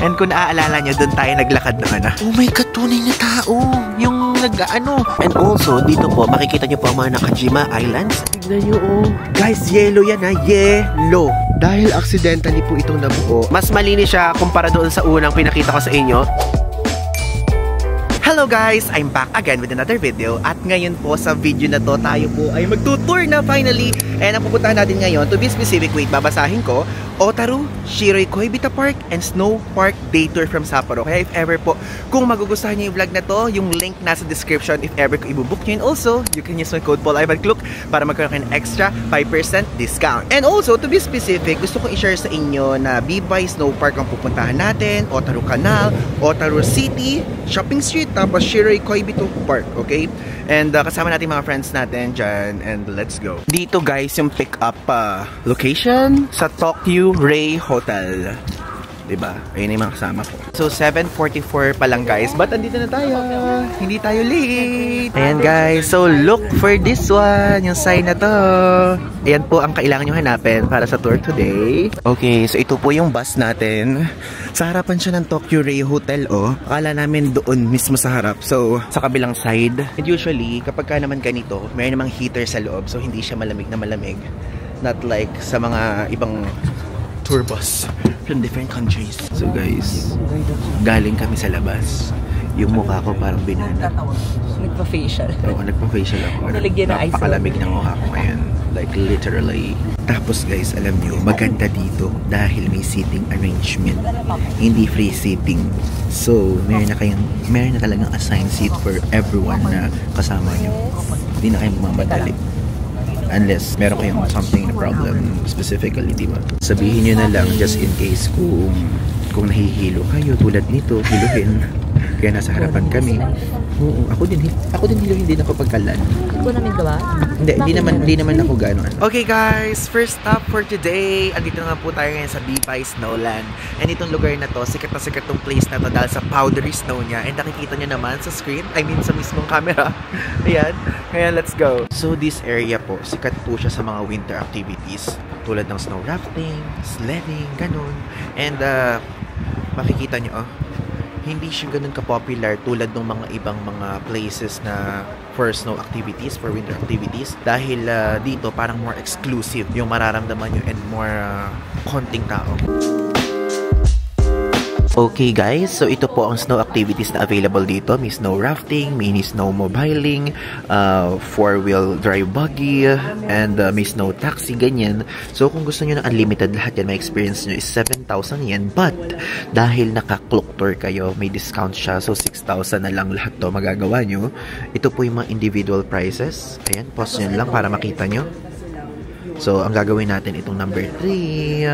And kung naaalala nyo, doon tayo naglakad na ano. Oh my God, tunay na tao. Yung nag-ano. And also, dito po, makikita nyo po ang mga Nakajima Islands. Tignan nyo, oh. Guys, yellow yan ha. Yellow. Dahil accidentally po itong nabuo. Mas malinis siya kumpara doon sa unang pinakita ko sa inyo. Hello guys! I'm back again with another video. At ngayon po sa video na to, tayo po ay magtutour na finally. And ang pupuntahan natin ngayon, to be specific, wait, babasahin ko. Otaru Shiroi Koibita Park and Snow Park Day Tour from Sapporo. Kaya if ever po, kung magugustuhan niyo yung vlog na to, yung link nasa description if ever ko ibubook nyo. And also, you can use my code PaulIvanClook para magkaroon kayo ng extra 5% discount. And also, to be specific, gusto ko i-share sa inyo na Bibay Snow Park ang pupuntahan natin, Otaru Canal, Otaru City, Shopping Street, tapos Shiroi Koibita Park, okay? And kasama natin mga friends natin dyan, and let's go. Dito guys, yung pick-up location sa Tokyo Ray Hotel. Diba? Ayun yung mga kasama ko. So, 7:44 pa lang guys. But andito na tayo. Hindi tayo late. Ayan guys. So, look for this one. Yung sign na to. Ayan po ang kailangan nyo hanapin para sa tour today. Okay. So, ito po yung bus natin. Sa harapan siya ng Tokyo Ray Hotel, oh. Akala namin doon mismo sa harap. So, sa kabilang side. And usually, kapag ka naman ganito, mayroon namang heater sa loob. So, hindi siya malamig na malamig. Not like sa mga ibang tour bus from different countries. So guys, galing kami sa labas. Yung mukha ko parang binana. Nagpa-facial. Oo, nagpa-facial ako. Naligyan na ice. Napakalamig ng mukha ko ngayon. Like literally. Tapos guys, alam nyo, maganda dito dahil may seating arrangement. Hindi free seating. So, meron na talagang assigned seat for everyone na kasama nyo. Hindi na kayo mamadali. Unless meron kayong something na problem specifically, di ba? Sabihin nyo na lang just in case kung nahihilo kayo tulad nito, hiluhin. Kaya nasa harapan kami. Oo, ako din hiluhin din ako pagkalan. Hindi ko namin gawa? Hindi naman ako gano'n. Okay guys, first stop for today. Andito na nga po tayo ngayon sa Bibay Snowland. And itong lugar na to, sikat na sikat tong place na to dahil sa powdery snow niya. And nakikita nyo naman sa screen, I mean sa mismong camera. Ayan, kaya let's go. So this area po, sikat po siya sa mga winter activities. Tulad ng snow rafting, sledding, ganun. And makikita nyo, hindi siya ganun ka-popular tulad ng mga ibang mga places na for snow activities, for winter activities. Dahil dito parang more exclusive yung mararamdaman nyo and more konting tao. Okay guys, so ito po ang snow activities na available dito. May snow rafting, mini snowmobiling, 4-wheel drive buggy, and may snow taxi, ganyan. So kung gusto nyo ng unlimited, lahat yan, may experience nyo is 7,000 yen. But dahil naka-clock tour kayo, may discount siya. So 6,000 na lang lahat to magagawa nyo. Ito po yung mga individual prices. Ayan, pause nyo lang para makita nyo. So, ang gagawin natin itong number 3.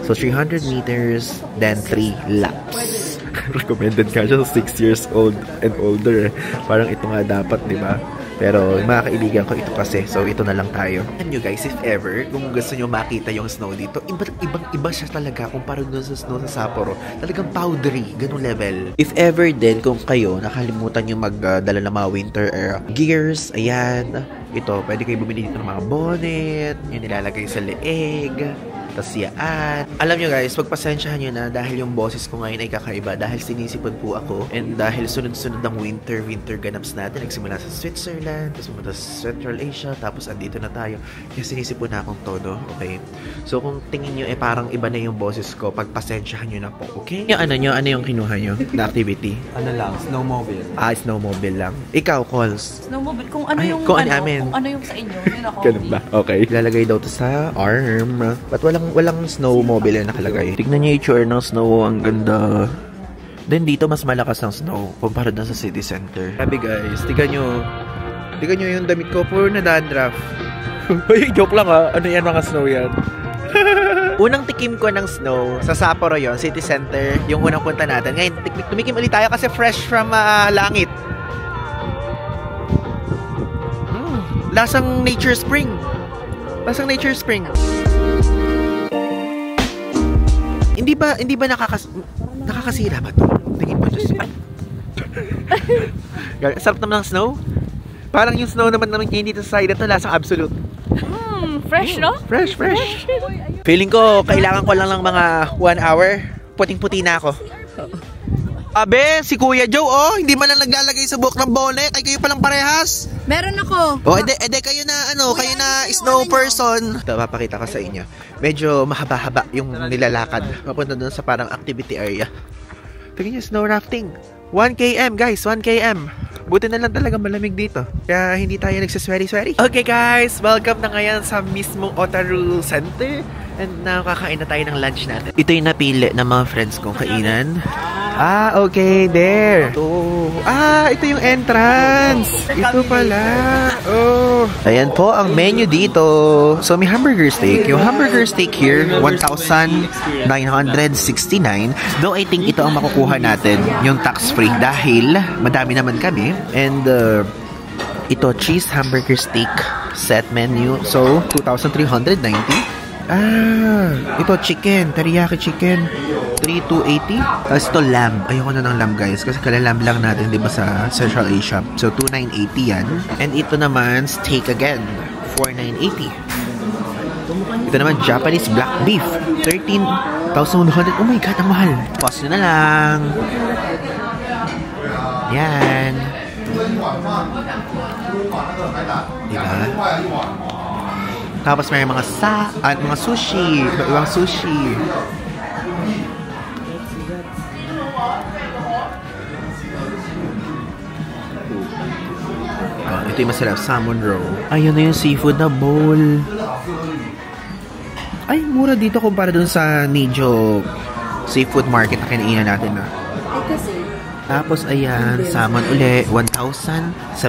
So, 300 meters, then 3 laps. Recommended ka siya 6 years old and older. Parang ito nga dapat, di ba? Pero, mga kaibigan ko ito kasi. So, ito na lang tayo. And you guys, if ever, kung gusto nyo makita yung snow dito, ibang-iba siya talaga kumpara dun sa snow sa Sapporo. Talagang powdery, ganung level. If ever din, kung kayo, nakalimutan nyo magdala ng mga winter gears, ayan. Ito, pwede kayo bumili dito ng mga bonnet, yung nilalagay sa leeg, tas yaan. Alam nyo guys, pagpasensyahan nyo na dahil yung boses ko ngayon ay kakaiba dahil sinisipon po ako and dahil sunod-sunod ng winter ganaps natin. Nagsimula sa Switzerland, tapos pumunta sa Central Asia, tapos andito na tayo. Kaya sinisipon na akong todo, okay? So kung tingin nyo parang iba na yung boses ko, pagpasensyahan nyo na po, okay? Yung ano yung kinuha nyo na activity? Ano lang, snowmobile. Snowmobile lang. Ikaw, Calls? Snowmobile, kung ano yung sa inyo, yun ako. Ganun ba? Okay. Ilalagay daw to sa arm. But walang snowmobile na nakalagay. Tignan niyo yung itsura ng snow. Ang ganda. Then dito mas malakas ang snow kumpara na sa city center. Sabi guys, tignan nyo yung damit ko. Puro na dandruff. Uy, joke lang ha. Ano yan, mga snow yan? Unang tikim ko ng snow sa Sapporo yon, city center, yung unang punta natin. Ngayon, tumikim ulit tayo kasi fresh from langit. Lasang nature spring. Hindi ba nakakasira ba to? Tingin mo to. Sarap naman ng snow. Parang yung snow naman hindi dito sa side ito, lasang absolute. Fresh, no? Fresh. Feeling ko, kailangan ko lang ng mga 1 hour. Puting-puti na ako. Abe, si Kuya Joe, oh, hindi man lang naglalagay sa buhok ng bonnet. Ay, kayo palang parehas. Meron ako. Oh, ede kayo na, kayo na snow person. Ito, papakita ko sa inyo. Medyo mahaba-haba yung nilalakad. Papunta doon sa parang activity area. Tingnan nyo, snow rafting. 1 km, guys, 1 km. Buti na lang talaga malamig dito. Kaya hindi tayo nagsasweri-sweri. Okay, guys, welcome na ngayon sa mismong Otaru Center. And nakakain na tayo ng lunch natin. Ito yung napili ng mga friends kong kainan. Ah, okay, there. Ito yung entrance. Ito pala. Oh. Ayan po ang menu dito. So, may hamburger steak. Yung hamburger steak here, 1,969. Though, I think ito ang makukuha natin, yung tax-free. Dahil, madami naman kami. And, ito, cheese hamburger steak set menu. So, 2,390. Ito chicken, teriyaki chicken, 3,280. Tapos ito lamb. Ayoko na ng lamb, guys, kasi kalalamb lang natin, di ba, sa Central Asia. So 2,980 yan. And ito naman steak again, 4,980. Ito naman Japanese black beef, 13,100. Oh my god, ang mahal. Pause nyo na lang. Yan. Diba? Tapos may mga mga sushi, ibang sushi. Ito yung masarap, salmon roll. Ayun na yung seafood na bowl. Ay, mura dito kumpara dun sa Nijo seafood market na kinainan natin na. Tapos ayan, salmon uli, 1,780.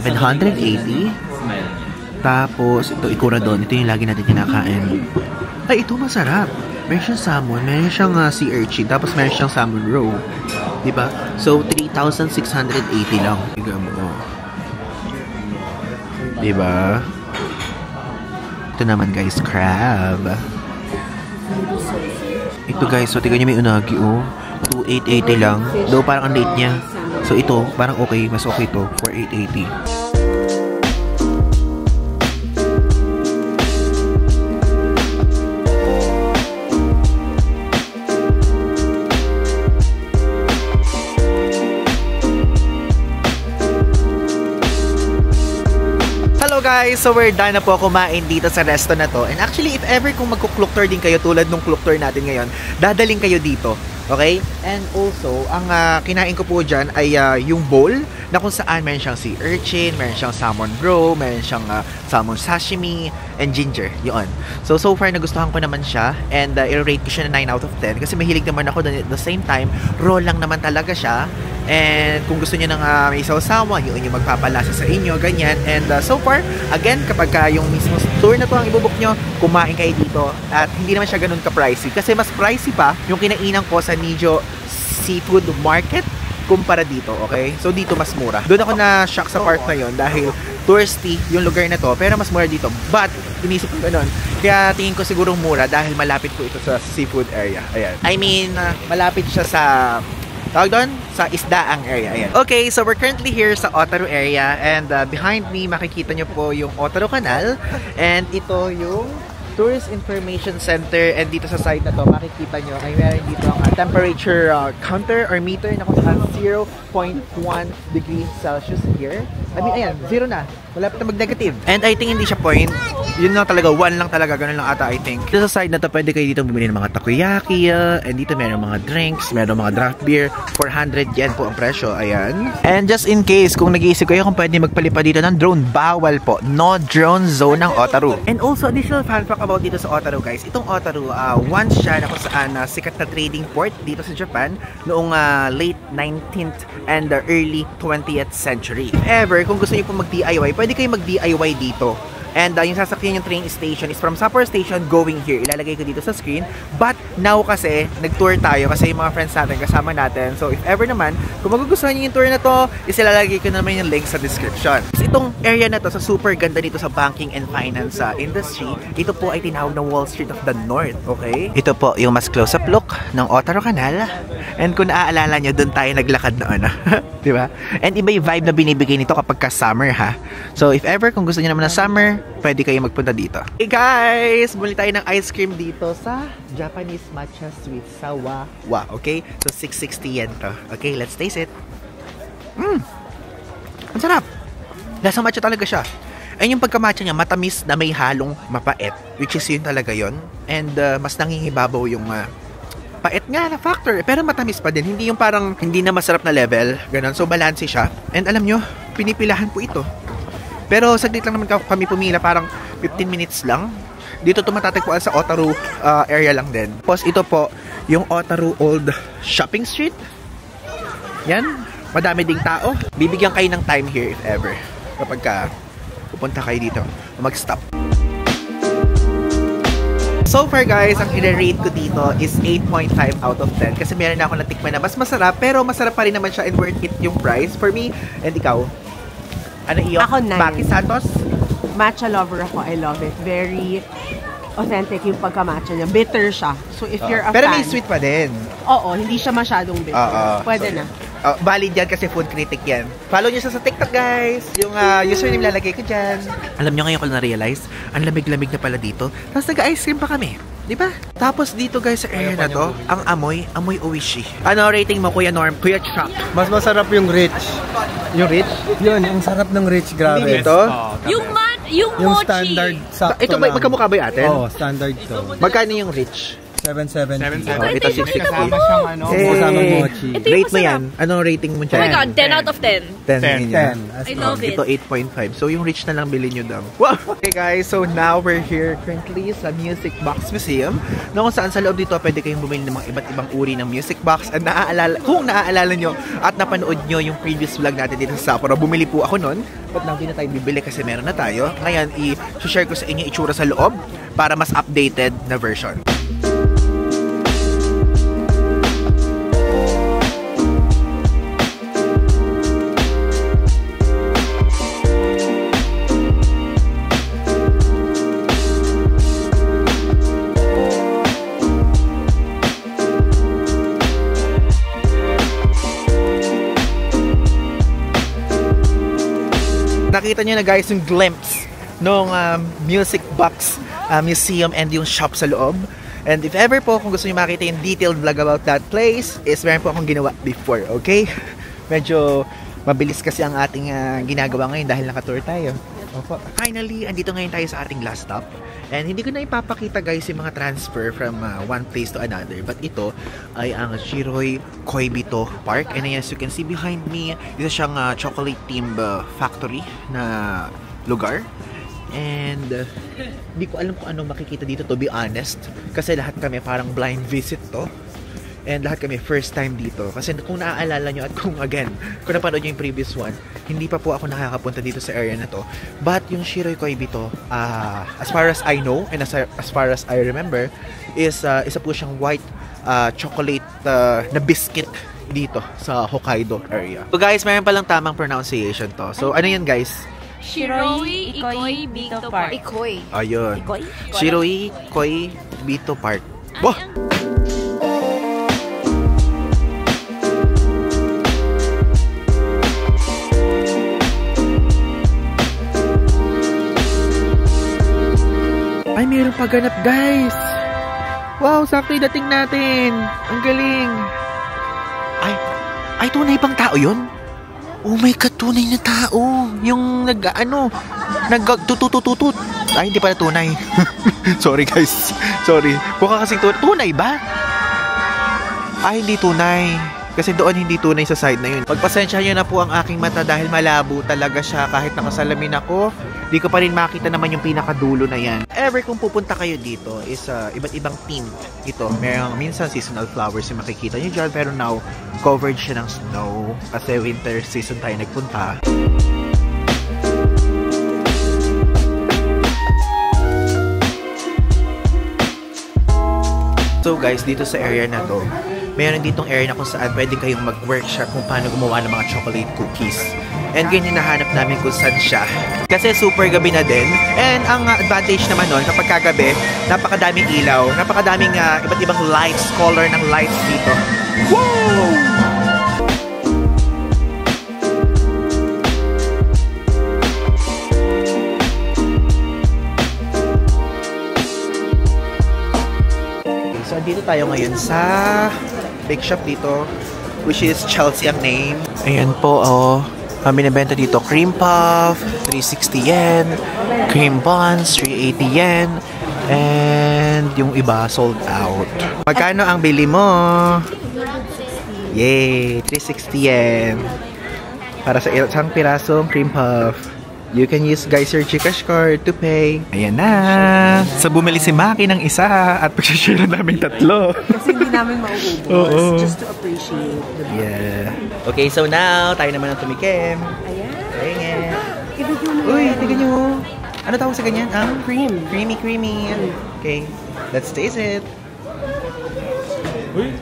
Tapos, ito ikura doon. Ito yung lagi natin kinakain. Ay, ito masarap. Meron siyang salmon, meron siyang sea urchin, tapos meron siyang salmon roe. Diba? So, 3,680 lang. Tignan mo. Diba? Ito naman, guys, crab. Ito, guys, so tignan nyo may unagi, oh. 2,880 lang. Though, parang ang late niya. So, ito, parang okay. Mas okay ito. 4,880. Guys, so we're done na po kumain dito sa resto na to. And actually, if ever kung magkukluk tour din kayo tulad nung kluk tour natin ngayon, dadaling kayo dito. Okay? And also, ang kinain ko po dyan ay yung bowl na kung saan meron siyang sea urchin, meron siyang salmon roe, meron siyang salmon sashimi, and ginger. Yun. So far, nagustuhan ko naman siya. And i-rate ko siya na 9 out of 10 kasi mahilig naman ako. At the same time, raw lang naman talaga siya. And kung gusto niyo ng may sausawa, yun yung magpapalasa sa inyo, ganyan. And so far, again, kapag yung mismo tour na to ang ibubuk nyo, kumain kayo dito. At hindi naman siya ganun ka-pricey. Kasi mas pricey pa yung kinainan ko sa Nijo Seafood Market kumpara dito, okay? So dito mas mura. Doon ako na-shock sa part na yun dahil touristy yung lugar na to, pero mas mura dito. But, inisip ko ganun. Kaya tingin ko sigurong mura dahil malapit po ito sa seafood area. Ayan. I mean, malapit siya sa tawag doon? Sa isdaang area. Ayan. Okay, so we're currently here sa Otaru area and behind me, makikita nyo po yung Otaru Canal and ito yung Tourist Information Center and dito sa side na to, makikita nyo ay meron dito ang temperature counter or meter na kung saan 0.1 degrees Celsius here. I mean, ayan, 0 na. Malapit na mag-negative. And I think hindi siya point. Yun lang talaga, 1 lang talaga, ganun lang ata I think. Dito sa side na to, pwede kayo dito bumili ng mga takoyaki, and dito meron mga drinks, meron mga draft beer, 400 yen po ang presyo, ayan. And just in case, kung nag-iisip kayo kung pwede magpalipad dito ng drone, bawal po. No drone zone ng Otaru. And also, additional fun fact about dito sa Otaru, guys. Itong Otaru, once siya na kung saan sikat na trading port dito sa Japan noong late 19th and early 20th century. If ever, kung gusto niyo po mag-DIY, pwede kayo mag-DIY dito. And yung sasakyan yung train station is from Sapporo Station going here. Ilalagay ko dito sa screen. But now kasi, nag-tour tayo kasi yung mga friends natin, kasama natin. So if ever naman, kung magugustuhan niyo yung tour na to, isilalagay ko naman yung link sa description. Itong area na to, sa super ganda dito sa banking and finance industry, ito po ay tinawag na Wall Street of the North, okay? Ito po yung mas close-up look ng Otaru Canal. And kung naaalala nyo, doon tayo naglakad na ano. Diba? And iba yung vibe na binibigay nito kapag ka summer ha. So if ever, kung gusto nyo naman ng summer, pwede kayo magpunta dito. Hey guys! Muli tayo ng ice cream dito sa Japanese Matcha Sweet Sawa. Okay? So 660 yen to. Okay, let's taste it. Ang sarap! Lasang matcha talaga siya. Ayun yung pagkamatcha niya, matamis na may halong mapait. Which is yun talaga yun. And mas nangingibabaw yung pait nga na factor. Pero matamis pa din. Hindi yung parang hindi na masarap na level. Ganon. So balance siya. And alam nyo, pinipilahan po ito. Pero saglit lang naman kami pumila. Parang 15 minutes lang. Dito ito matatagpuan sa Otaru area lang din. Tapos ito po, yung Otaru Old Shopping Street. Yan. Madami ding tao. Bibigyan kayo ng time here if ever. Kapag pupunta kayo dito, mag-stop. So far guys, ang i-rate ko dito is 8.5 out of 10 kasi meron na ako natikman na mas masarap pero masarap pa rin naman siya and worth it yung price for me. And ikaw? Ano iyo? Ako 9. Maki Santos? Matcha lover ako. I love it. Very authentic yung pagka-matcha niya. Bitter siya. So if you're a pero fan... may sweet pa din. Oo, hindi siya masyadong bitter. Pwede na. Valid yan kasi food critic yan. Follow nyo siya sa TikTok guys. Yung username lalagay ko dyan. Alam nyo ngayon ko na-realize, ang lamig-lamig na pala dito. Tapos nag-ice cream pa kami. Diba? Tapos dito guys sa area na to, ang amoy Oishi. Ano rating mo Kuya Norm? Kuya Chuck? Mas masarap yung rich. Yung rich? Yun, ang sarap ng rich, grabe. Dito? Yung yung mochi. standard sakto Ito ba, magkamukha ba yung atin? Oo, standard to. Magkano yung rich? 770. Ito 660. Kasama siyang kasamang mochi. Rate mo yan. Anong rating mo dyan? Oh my God, 10 out of 10. 10. 10. I love it. Ito 8.5. So yung rich na lang bilhin nyo daw. Wow! Okay guys, so now we're here currently sa Music Box Museum. No, kung saan sa loob dito pwede kayong bumili ng mga iba't ibang uri ng music box. At kung naaalala nyo at napanood nyo yung previous vlog natin dito sa Sapporo, bumili po ako nun. But now hindi na tayo bibili kasi meron na tayo. Ngayon, i-share ko sa inyo itsura sa loob para mas updated na version. Nakita nyo na guys yung glimpse ng Music Box Museum and yung shop sa loob. And if ever po kung gusto nyo makita yung detailed vlog about that place, is meron po akong ginawa before, okay? Medyo mabilis kasi ang ating ginagawa ngayon dahil naka-tour tayo. Opo. Finally, andito ngayon tayo sa ating last stop. And hindi ko na ipapakita guys yung mga transfer from one place to another. But ito ay ang Shiroi Koibito Park. And as you can see behind me, isa siyang chocolate themed factory na lugar. And hindi ko alam kung anong makikita dito to be honest. Kasi lahat kami parang blind visit to. And lahat kami first time dito. Kasi kung naaalala nyo at kung napanood nyo yung previous one, hindi pa po ako nakakapunta dito sa area na to. But yung Shiroi Koibito, as far as I know and as far as I remember, is isa po siyang white chocolate na biscuit dito sa Hokkaido area. So guys, mayroon palang tamang pronunciation to. So ano yan guys? Shiroi Koibito Park. Ikoi. Ayun. Ikoi? Shiroi Koibito Park. Wow! Ay, mayroong pagganap guys! Wow, sakto yung dating natin! Ang galing! Ay, tunay bang tao yun? Oh my God, tunay na tao! Yung nag-tututututut. Ay, hindi pala tunay. Sorry guys. Sorry. Mukha kasing tunay ba? Ay, hindi tunay. Kasi doon hindi tunay sa side na yun. Pagpasensya nyo na po ang aking mata dahil malabo talaga siya. Kahit nakasalamin ako, di ko pa rin makita naman yung pinakadulo na yan. Ever kung pupunta kayo dito is iba't ibang theme ito. Merong minsan seasonal flowers yung makikita nyo dyan. Pero now, covered siya ng snow. Kasi winter season tayo nagpunta. So guys, dito sa area na to, meron ditong area na kung saan pwede kayong mag-workshop kung paano gumawa ng mga chocolate cookies. And ganyan hinahanap namin kung saan siya. Kasi super gabi na din. And ang advantage naman nun, kapag kagabi, napakadaming ilaw, napakadaming iba't ibang lights, color ng lights dito. Wow! So, dito tayo ngayon sa bake shop dito, which is Chelsea ang name. Ayan po, oh. Binibenta dito cream puff, 360 yen, cream buns, 380 yen, and yung iba sold out. Magkano ang bili mo? Yay! 360 yen. Para sa isang pirasong cream puff. You can use guys your Gcash card to pay. Ayan na! So bumili si Maki ng isa at pag-share namin tatlo. Kasi hindi namin mauubos. Just to appreciate. Yeah. Okay, so now, tayo naman ang tumikim. Ayan. Ayan. Ibigyan mo. Uy, tignan nyo. Ano tawag sa ganyan? Cream. Creamy. Okay, let's taste it. Uy.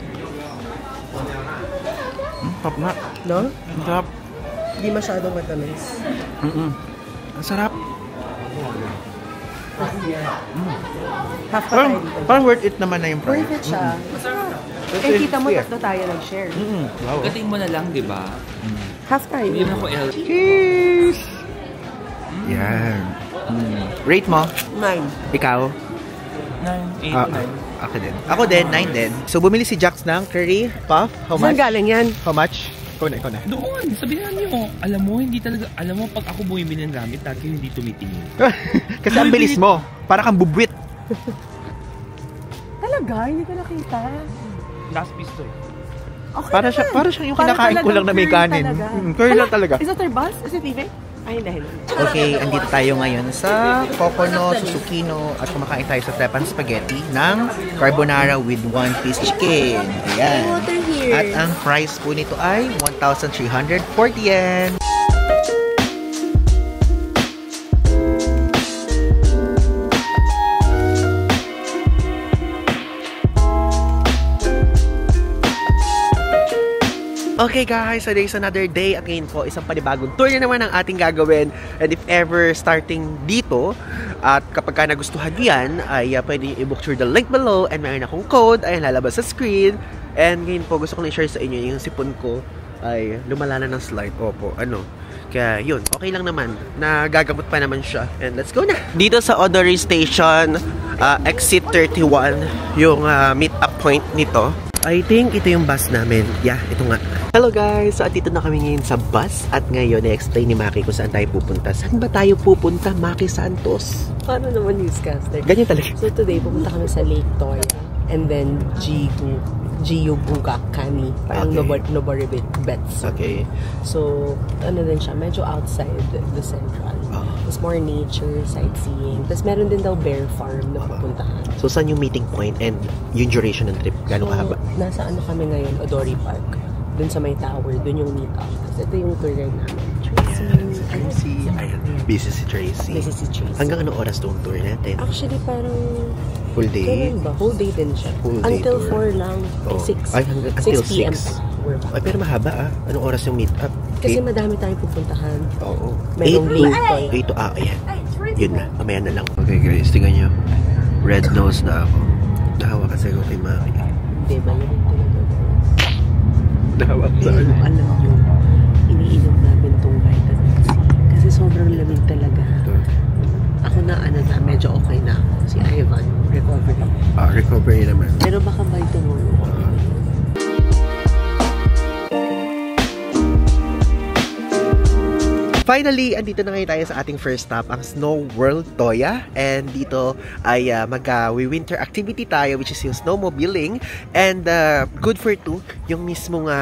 Pop na. No? Ang sarap. Hindi masyadong matamis. Ang sarap. Half pa tayo dito. Parang worth it naman na yung price. Worth it siya. Eh, kita mo, tatlo tayo nag-share. Wow. Gating mo na lang, di ba? Half tayo. Hindi mo ko Cheers! Yan. Rate mo? 9. Ikaw? 9, 8, 9. Ako din, 9 din. So, bumili si Jax ng curry puff. How much? Saan galing yan? How much? Ikaw na. Doon, sabihin nyo. Alam mo, pag ako bumibili ng gamit, lagi hindi tumitingin. Kasi ang bilis mo. Para kang bubwit. Talaga? Hindi ko nakita. Last piece to. Okay Para siya yung kinakain ko lang na may kanin. Curry lang talaga. Is that our bus? Is it leaving? Ay, dahil. Okay, andito tayo ngayon sa Kokono, Susukino, at kumakain tayo sa Teppan Spaghetti ng carbonara with one-piece chicken. Ayan. At ang price po nito ay 1,340 yen. Okay guys, so today's another day at ngayon po isang panibagong tour na naman ang ating gagawin. And if ever starting dito at kapag ka nagustuhan yan ay pwede i-book through the link below and mayroon akong code ay lalabas sa screen. And ngayon po gusto ko na i-share sa inyo yung sipon ko ay lumala na ng slide. Opo, kaya yun, okay lang naman. Nagagamot pa naman siya. And let's go na! Dito sa Odori Station, exit 31 yung meet-up point nito. I think ito yung bus namin. Yeah, ito nga. Hello guys! So, dito na kami ngayon sa bus. At ngayon, i-explain ni Maki kung saan tayo pupunta. Saan ba tayo pupunta, Maki Santos? Paano naman newscaster? Ganyan talaga. So today, pupunta kami sa Lake Toya. And then, Jiyubugakani. Parang Noboribets. Okay. So, din siya, medyo outside the central. It's more nature, sightseeing. Tapos meron din daw bear farm na pupuntahan. So, saan yung meeting point and yung duration ng trip? Gano'ng kahaba? Nasa kami ngayon, Odori Park. Dun sa may tower, dun yung meet up. Tapos ito yung tour guide namin. Tracy. Ayan. Busy si Tracy. Hanggang anong oras tong tour natin? Actually, parang full day? Whole day din siya. Full day until tour. 4 lang. Oh. 6. Ay, until 6 p.m. 6. Ay, pero mahaba Anong oras yung meet up? Kasi madami tayong pupuntahan. Oo. Merong Lake Toya. 8 to ayan. Yun na. Mamaya na lang. Okay guys, tingnan nyo. Red nose na ako. Nahawa kasi ako kay Maki. Hindi ba yun talaga? Nahawa sa Pero alam nyo, iniinom namin itong vitamin C. Kasi sobrang lamig talaga. Ako na medyo okay na ako. Si Ivan, recovery. Recovery naman. Pero baka by tomorrow. Finally, andito na ngayon tayo sa ating first stop, ang Snow World Toya. And dito ay mag-winter activity tayo, which is yung snowmobiling. And good for two, yung mismong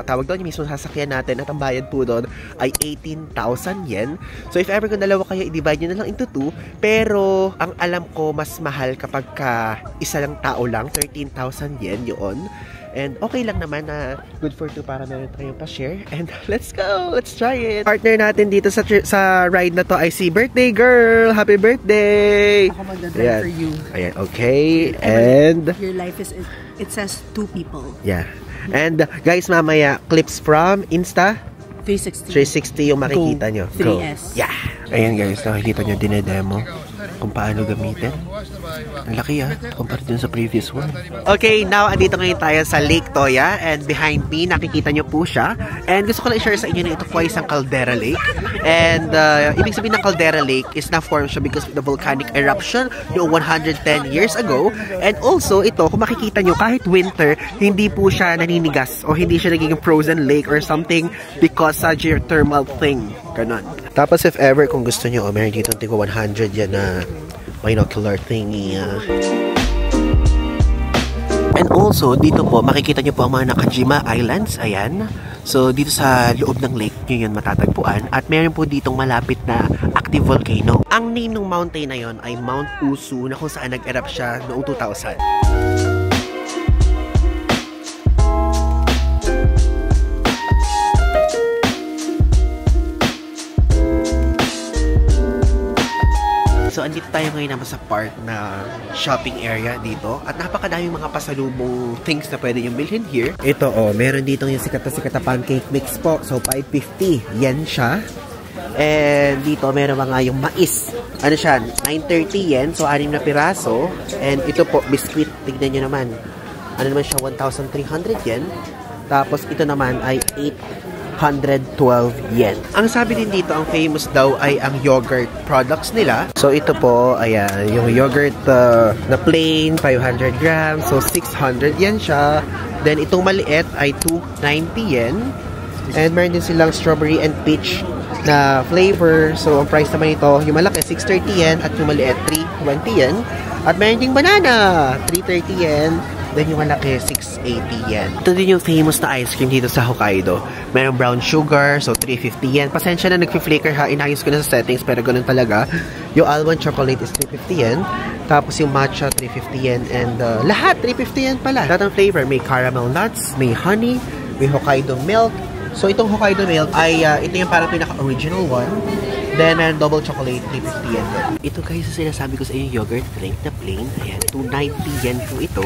tawag doon, yung mismong sasakyan natin at ang bayad po doon ay 18,000 yen. So if ever kung dalawa kayo, i-divide nyo na lang into 2. Pero ang alam ko, mas mahal kapag isa lang tao lang, 13,000 yen yun. And okay lang naman na good for two para meron tayong pa-share. And let's go! Let's try it! Partner natin dito sa ride na to ay si Birthday Girl! Happy birthday! Ako magdadrive for you. Ayan, okay. And your life is, it says 2 people. yeah. And guys, mamaya, clips from Insta? 360. 360 yung makikita nyo. 3S. Yeah! Ayan guys, nakikita nyo dinedemo kung paano gamitin. Ang laki compared dun sa previous one. Okay, now andito ngayon tayo sa Lake Toya and behind me, nakikita nyo po siya. And gusto ko lang i-share sa inyo na ito po ay isang caldera lake. And ibig sabihin ng caldera lake is na-form siya because of the volcanic eruption noong 110 years ago. And also, ito, kung makikita nyo, kahit winter, hindi po siya naninigas o hindi siya nagiging frozen lake or something because sa geothermal thing. Ganon. Tapos if ever, kung gusto nyo, meron dito tingko 100 yan na binocular thingy. And also, dito po, makikita nyo po ang mga Nakajima Islands. Ayan. So, dito sa loob ng lake nyo yun matatagpuan. At meron po ditong malapit na active volcano. Ang name ng mountain na yon ay Mount Usu na kung saan nag-erupt siya noong 2000. So, andito tayo ngayon naman sa part na shopping area dito. At napakadaming mga pasalubong things na pwede yung bilhin here. Ito, meron dito yung sikat na pancake mix po. So, 550. Yen siya. And dito, meron mga yung mais. Ano siya? 930 yen. So, 6 na piraso. And ito po, biscuit. Tignan nyo naman. Ano naman siya? 1,300 yen. Tapos, ito naman ay 812 yen. Ang sabi din dito, ang famous daw ay ang yogurt products nila. So, ito po, ayan, yung yogurt na plain, 500 grams. So, 600 yen siya. Then, itong maliit ay 290 yen. And meron din silang strawberry and peach na flavor. So, ang price naman ito, yung malaki, 630 yen. At yung maliit, 320 yen. At meron ding banana, 330 yen. Then yung malaki, 680 yen. Ito din yung famous na ice cream dito sa Hokkaido. Merong brown sugar, so 350 yen. Pasensya na nag-flicker ha, inayos ko na sa settings, pero ganun talaga. Yung almond chocolate is 350 yen. Tapos yung matcha, 350 yen. And lahat, 350 yen pala. Lahat ng flavor, may caramel nuts, may honey, may Hokkaido milk. So itong Hokkaido milk ay, ito yung parang pinaka-original one. Then, meron double chocolate, 350 yen. Ito guys, sinasabi ko sa inyo, yogurt drink na plain. Ayan, 290 yen po ito.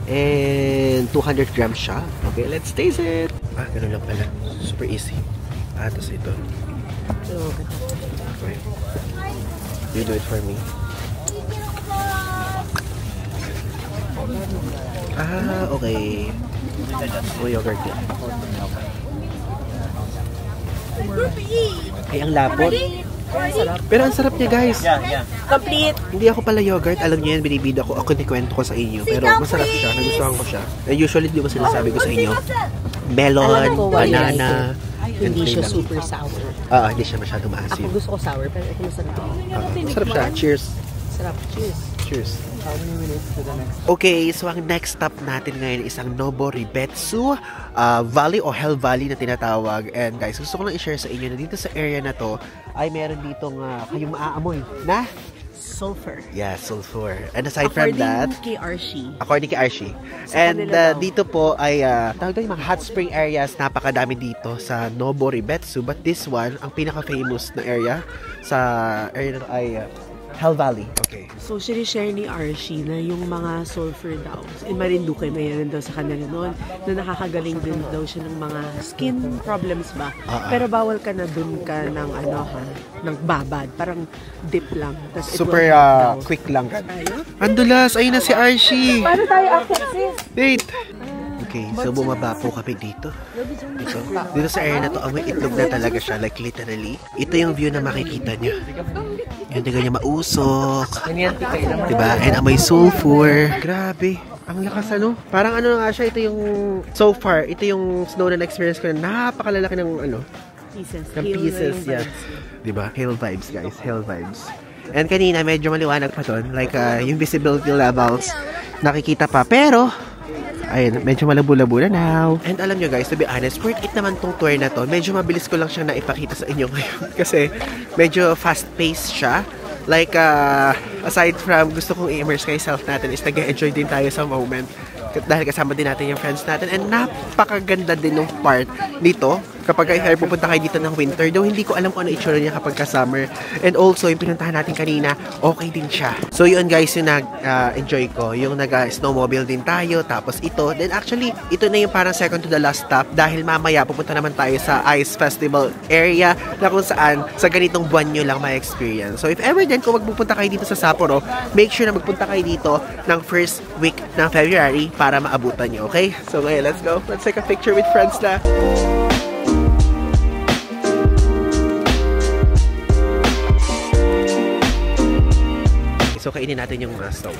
And 200 grams siya. Okay, let's taste it. Ganun lang pala. Super easy. Tapos ito. Okay. You do it for me. Okay. Yogurt yan. Ay, ang lapot. Pero ang sarap niya, guys. Complete. Hindi ako pala yogurt. Alam niyo yan, binibida ko. Ako nikwento ko sa inyo. Pero masarap siya. Nagustuhan ko siya. Usually, di ba sinasabi ko sa inyo? Melon, banana. Hindi siya super sour. Hindi siya masyado maasim. Ako gusto ko sour, pero ito masarap. Masarap siya. Cheers. Sarap. Cheers. Cheers. Okay, so ang next stop natin ngayon is ang Nobo Ribetsu Valley o Hell Valley na tinatawag. And guys, gusto ko lang i-share sa inyo na dito sa area na to ay meron ditong kayong maaamoy na Sulfur. Yeah, sulfur. And aside from that, according kay Archie. And dito po ay tawag doon yung mga hot spring areas, napakadami dito sa Nobo Ribetsu. But this one, ang pinaka-famous na area sa area na to ay Hell Valley. Okay. So, sinishare ni Archie na yung mga sulfur daw. In Marinduque, mayroon daw sa kanila noon na nakakagaling din daw siya ng mga skin problems ba. Pero bawal ka na dun ka ng ng babad. Parang dip lang. Tas super quick lang. Andulas, ayun na si Archie. Paano tayo access? Wait. Okay, so bumaba po kami dito. Dito sa area na to, amoy itlog na talaga siya. Like literally. Ito yung view na makikita nyo. Yung tiga niya mausok. Diba? And amoy sulfur. Grabe. Ang lakas Parang nga siya. Ito yung, so far, ito yung snow na experience ko na napakalalaki ng pieces. Yeah. Diba? Hail vibes, guys. Hail vibes. And kanina, medyo maliwanag pa doon. Like, yung visibility levels, nakikita pa. Pero, ayun, medyo malabo-labo na now. And alam nyo guys, to be honest, worth it naman tong tour na to. Medyo mabilis ko lang siyang naipakita sa inyo ngayon. Kasi medyo fast-paced siya. Like, aside from gusto kong i-immerse kay self natin is nag-enjoy din tayo sa moment. Dahil kasama din natin yung friends natin. And napakaganda din ng part nito. kapag if ever pupunta kayo dito ng winter, though hindi ko alam kung ano itsura niya kapag ka-summer. And also, yung pinuntahan natin kanina, okay din siya. So yun guys, yung nag-enjoy ko, yung nag-snowmobile din tayo, tapos ito. Then actually, ito na yung parang second to the last stop dahil mamaya pupunta naman tayo sa Ice Festival area na kung saan sa ganitong buwan nyo lang ma-experience. So if ever din, kung magpupunta kayo dito sa Sapporo, make sure na magpunta kayo dito ng first week ng February para maabutan nyo, okay? So ngayon, let's go. Let's take a picture with friends na. So kainin natin yung snow.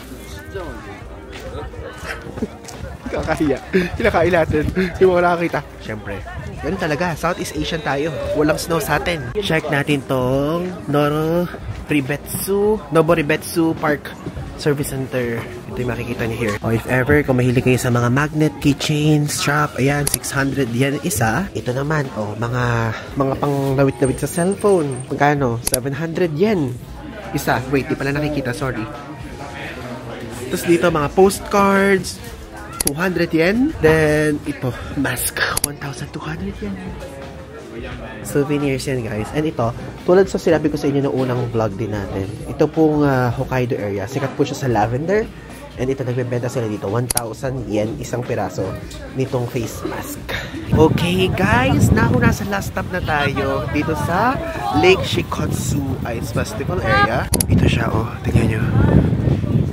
Kakahiya. Kinakain natin. Yung mga nakakita. Siyempre. Ganun talaga. Southeast Asian tayo. Walang snow sa atin. Check natin tong Noboribetsu Park Service Center. Ito yung makikita niyo here. O if ever, kung mahilig kayo sa mga magnet, keychain, strap, ayan, 600 yen isa. Ito naman, mga pang lawit-lawit sa cellphone. Magkano? 700 yen isa. Wait, di pala nakikita. Sorry. Tapos dito, mga postcards. 200 yen. Then, ito, mask. 1,200 yen. Souvenirs yan, guys. And ito, tulad sa sinabi ko sa inyo noong unang vlog din natin, ito pong Hokkaido area. Sikat po siya sa lavender. And ito, nagbebenta sila dito. 1,000 yen isang piraso nitong face mask. Okay, guys. Nasa last stop na tayo dito sa Lake Shikotsu Ice Festival area. Ito siya, oh. Tingnan nyo.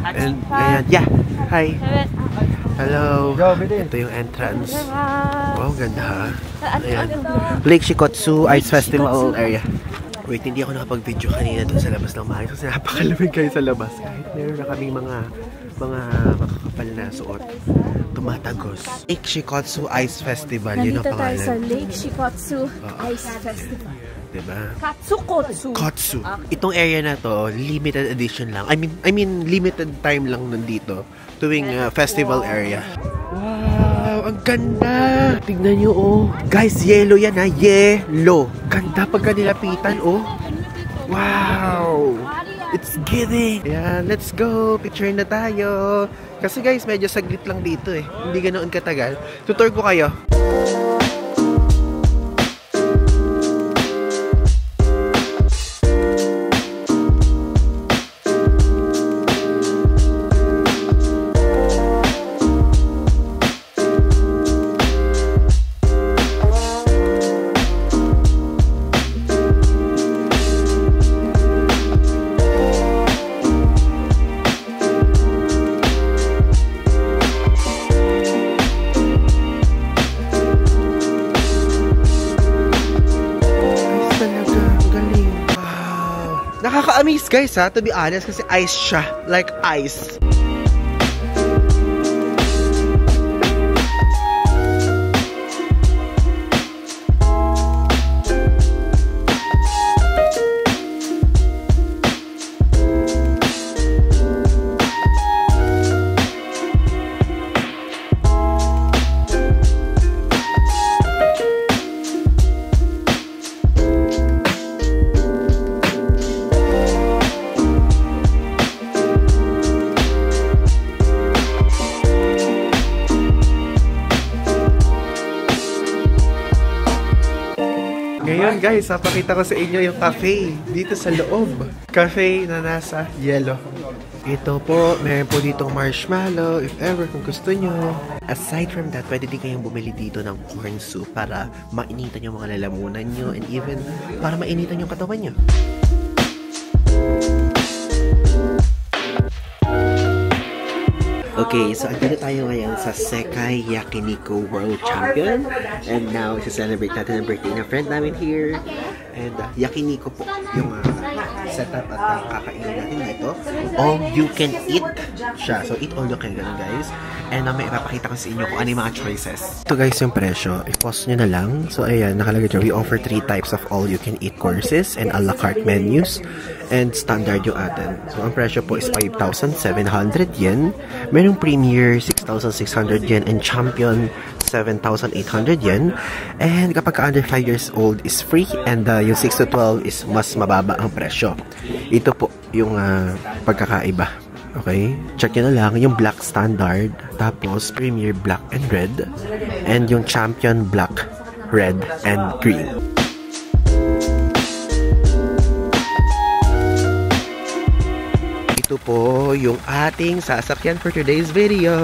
And, ayan. Yeah. Hi. Hello. Ito yung entrance. Wow, ganda ha. Ayan. Lake Shikotsu Ice Festival area. Wait, hindi ako nakapag-video kanina doon sa labas ng maayos kasi napakalamig kayo sa labas. Kahit meron na kaming mga makakapal na suot. Tumatagos. Lake Shikotsu Ice Festival. Yun ang pangalan. Nandito tayo sa Lake Shikotsu Ice Festival. Diba? Katsu. Itong area na to, limited edition lang. I mean limited time lang nandito. Tuwing festival area. Wow, ang ganda! Tignan nyo, oh. Guys, yellow yan, ha? Yellow. Ganda pagka nilapitan, oh. Wow! It's giving! Ayan, let's go. Picture na tayo. Kasi guys, medyo saglit lang dito, eh. Hindi ganoon katagal. Tutor ko kayo. Nakaka-amaze guys ha, to be honest, kasi ice siya. Like ice. Ngayon guys, papakita ko sa inyo yung cafe dito sa loob. Cafe na nasa yellow. Ito po, meron po ditong marshmallow if ever kung gusto nyo. Aside from that, pwede din kayong bumili dito ng corn soup para mainitan yung mga lalamunan nyo and even para mainitan yung katawan nyo. Okay, so andito tayo ngayon sa Sekai Yakiniku World Champion. And now, isa-celebrate natin ang birthday ng friend namin here. And Yakiniku po, yung setup at kakainin natin dito. All you can eat siya. So, eat all you can, guys. And may ipapakita ko sa inyo kung ano yung mga choices. Ito guys, yung presyo. I-pause nyo na lang. So, ayan, nakalagay dyan. We offer 3 types of all you can eat courses and a la carte menus. And standard yung atin. So, ang presyo po is 5,700 yen. Merong Premier, 6,600 yen. And Champion, 7,800 yen. And kapag under 5 years old is free. And yung 6 to 12 is mas mababa ang presyo. Ito po yung pagkakaiba. Okay? Check nyo na lang yung Black Standard. Tapos Premier Black and Red. And yung Champion Black red, and green. Ito po yung ating sasakyan for today's video.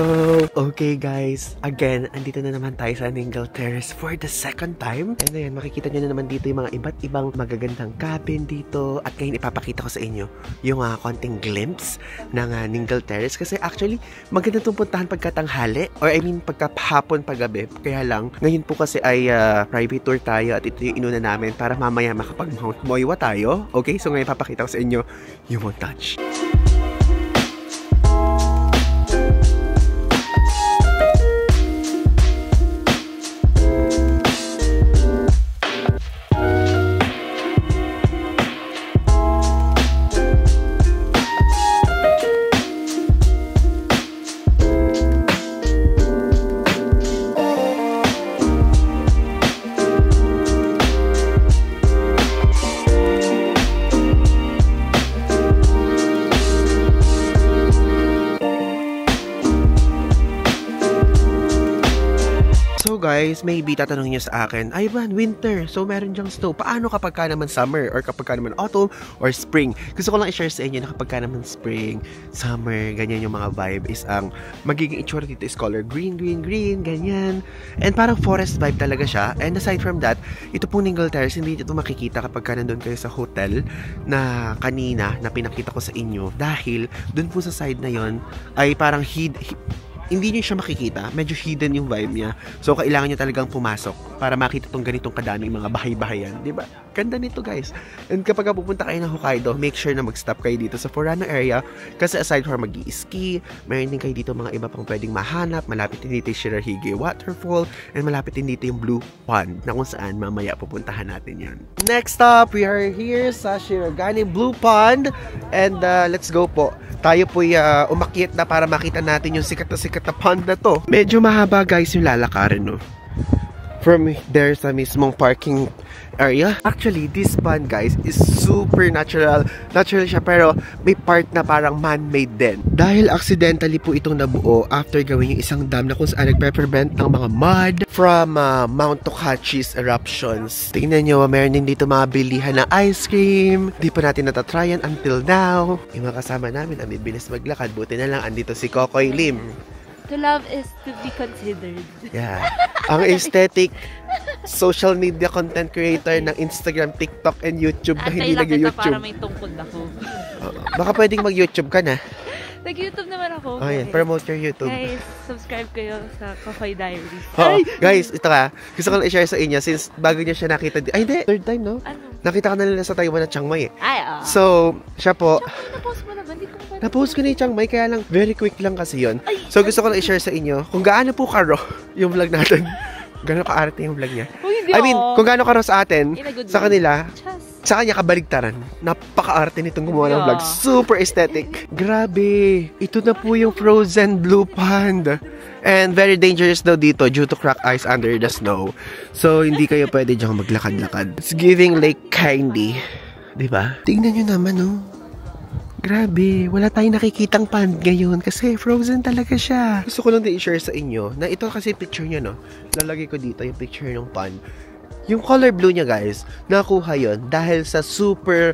Okay guys, again, andito na naman tayo sa Ningle Terrace for the second time. And ayan, makikita nyo na naman dito yung mga iba't ibang magagandang cabin dito. At ngayon ipapakita ko sa inyo yung konting glimpse ng Ningle Terrace. Kasi actually, maganda itong puntahan pagkatanghali. Or I mean, pagkahapon, paggabi. Kaya lang, ngayon po kasi ay private tour tayo at ito yung inuna namin para mamaya makapag-Mount Moiwa tayo. Okay, so ngayon ipapakita ko sa inyo yung montage. Guys, maybe tatanungin nyo sa akin, ay man, winter, so meron dyang snow. Paano kapag ka naman summer or kapag ka naman autumn or spring? Gusto ko lang i-share sa inyo na kapag ka naman spring, summer, ganyan yung mga vibe is ang magiging itsura dito is color green, green, green, ganyan. And parang forest vibe talaga siya. And aside from that, ito pong Ningle Terrace, hindi ito makikita kapag ka nandun kayo sa hotel na kanina na pinakita ko sa inyo. Dahil dun po sa side na yon ay parang hindi nyo siya makikita. Medyo hidden yung vibe niya. So, kailangan nyo talagang pumasok para makita itong ganitong kadaming mga bahay-bahayan. Diba? Ganda nito, guys. And kapag pupunta kayo ng Hokkaido, make sure na mag-stop kayo dito sa Furano area. Kasi aside from mag-i-ski, mayroon din kayo dito mga iba pang pwedeng mahanap. Malapit din dito yung Shirahige Waterfall. And malapit din dito yung Blue Pond na kung saan mamaya pupuntahan natin yan. Next up, we are here sa Shiragane Blue Pond. And let's go po. Tayo po umakyat na para makita natin yung sikat na pond na to. Medyo mahaba guys yung lalakarin, no? From there sa mismong parking area. Actually, this pond guys is super natural. Natural siya pero may part na parang man-made din. Dahil accidentally po itong nabuo after gawin yung isang dam na kung saan nagpe-prevent ng mga mud from Mount Tokachi's eruptions. Tingnan nyo, meron din dito mga bilihan ng ice cream. Di pa natin natatryan until now. Yung mga kasama namin, ang bibilis maglakad. Buti na lang, andito si Kokoy Lim. To love is to be considered. Yeah. Ang aesthetic social media content creator ng Instagram, TikTok, and YouTube na hindi nag-YouTube. Para may tungkod ako. Baka pwedeng mag-YouTube ka na. Nag-YouTube naman ako. Oh, yan. Promote your YouTube. Guys, subscribe kayo sa Kokoy Diaries. Oh, guys, ito gusto ko lang i-share sa inyo since bago niya siya nakita. Ay, hindi. Third time, no? Ano? Nakita ka na nila sa Taiwan at Chiang Mai eh. Ay, So, siya po. Na-post mo na ba? Na-post ko na yung Chiang Mai, kaya lang very quick lang kasi yun. So, gusto ko lang i-share sa inyo kung gaano po karo yung vlog natin. Gaano ka-arte yung vlog niya. I mean, kung gaano karo sa atin, sa kanila, sa kanya kabaligtaran. Napaka-arte nitong gumawa ng vlog. Super aesthetic. Grabe. Ito na po yung frozen blue pond. And very dangerous daw dito due to cracked ice under the snow. So, hindi kayo pwede dyan maglakad-lakad. It's giving Lake Candy. Diba? Tingnan nyo naman, oh. Grabe, wala tayong nakikitang pond ngayon kasi frozen talaga siya. Gusto ko lang din i-share sa inyo na ito kasi picture niya, no? Lalagay ko dito yung picture ng pond. Yung color blue niya guys, nakuha yon dahil sa super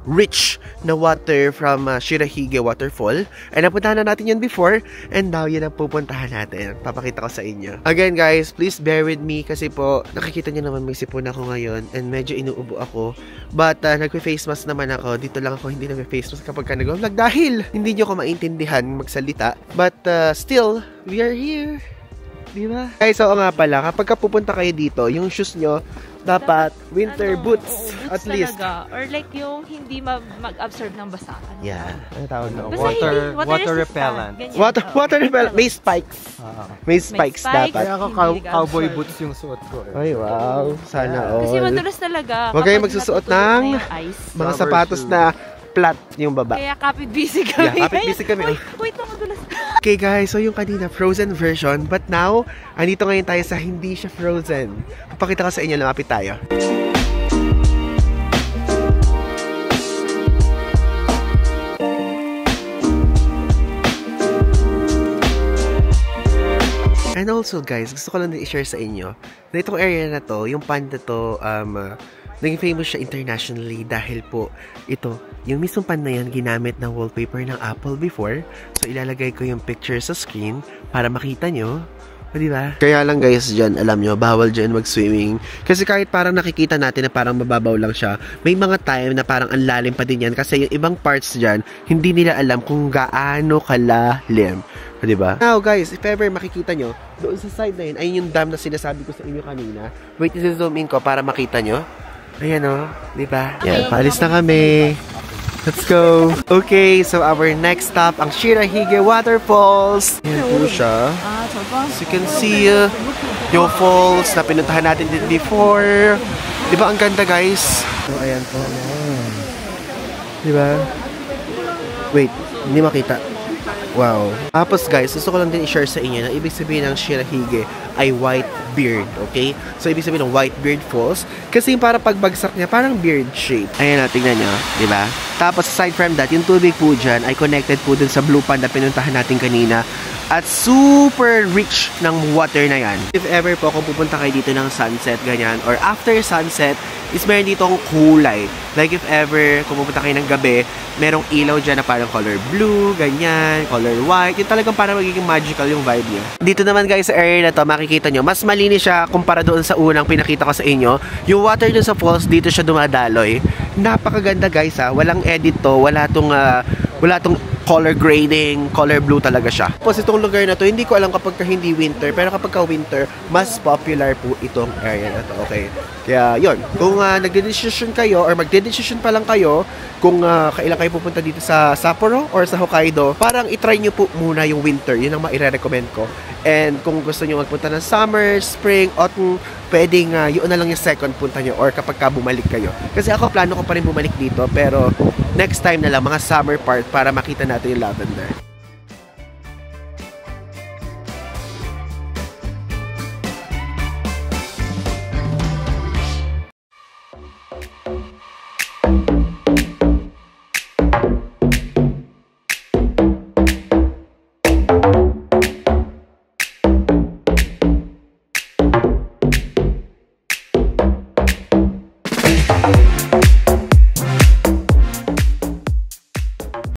rich na water from Shirahige Waterfall. And napuntahan na natin yun before and now yun ang pupuntahan natin. Papakita ko sa inyo. Again guys, please bear with me kasi po nakikita niyo naman may sipon ako ngayon and medyo inuubo ako. But nagpe-face mask naman ako. Dito lang ako hindi nagpe-face mask kapag ka nag-vlog dahil hindi niyo ko maintindihan magsalita. But still, we are here. Diba? Guys, oo nga pala, kapag pupunta kayo dito, yung shoes nyo, dapat winter boots, at least. Talaga. Or like yung hindi mag-absorb ng basa. Yeah. Ano tawag na? Water repellent. Water repellent. May spikes. May spikes dapat. Kaya ako cowboy boots yung suot ko. Ay, wow. Sana all. Kasi madulas talaga. Huwag kayong magsusuot ng mga sapatos na flat yung baba. Kaya kapit busy kami. Yeah, kapit busy kami. Wait, madulas. Okay guys, so yung kanina frozen version, but now, andito ngayon tayo sa hindi siya frozen. Papakita ko sa inyo, lumapit tayo. And also guys, gusto ko lang din i-share sa inyo na itong area na to, yung pond na to, naging famous siya internationally dahil po ito, yung mismong pond na yan ginamit na wallpaper ng Apple before. So ilalagay ko yung picture sa screen para makita nyo. Diba? Kaya lang guys dyan, alam nyo, bawal dyan mag-swimming. Kasi kahit parang nakikita natin na parang mababaw lang siya, may mga time na parang ang lalim pa din yan. Kasi yung ibang parts dyan, hindi nila alam kung gaano kalalim. Diba? Now guys, if ever makikita nyo, doon sa side na yun, ayun yung dam na sinasabi ko sa inyo kanina. Wait, isi-zoom in ko para makita nyo. Ayan o, diba? Yan, paalis na kami. Let's go! Okay, so our next stop, ang Shirahige Waterfalls. Ayan po siya. As you can see, yung falls na pinuntahan natin din before. Diba, ang ganda guys? So, ayan po. Diba? Wait, hindi makita. Wow. Tapos guys, gusto ko lang din i-share sa inyo na ibig sabihin ng Shirahige ay white beard, okay? So, ibig sabihin ng white beard falls. Kasi yung parang pagbagsak niya, parang beard shape. Ayan na, tignan nyo, diba? Tapos, aside from that, yung tubig po dyan ay connected po dun sa blue pond na pinuntahan natin kanina. At super rich ng water na yan. If ever po kung pupunta kayo dito ng sunset, ganyan, or after sunset, is meron dito ang kulay. Like if ever, kung pupunta kayo ng gabi, merong ilaw dyan na parang color blue, ganyan, color white. Yung talagang parang magiging magical yung vibe niya. Dito naman guys sa area na to, makikita nyo, mas malinis siya kumpara doon sa unang pinakita ko sa inyo. Yung water dun sa falls, dito siya dumadaloy. Napakaganda guys ha. Walang edit to, wala tong color grading, color blue talaga siya. Tapos itong lugar na to, hindi ko alam kapag hindi winter, pero kapag winter, mas popular po itong area na to, okay? Kaya, yun. Kung nagde-decision kayo, or magde-decision pa lang kayo, kung kailan kayo pupunta dito sa Sapporo or sa Hokkaido, parang itry nyo po muna yung winter. Yun ang maire-recommend ko. And kung gusto nyo magpunta ng summer, spring, autumn, pwedeng yun na lang yung second punta nyo or kapag bumalik kayo. Kasi ako, plano ko pa rin bumalik dito, pero next time na lang, mga summer part, para makita natin yung lavender.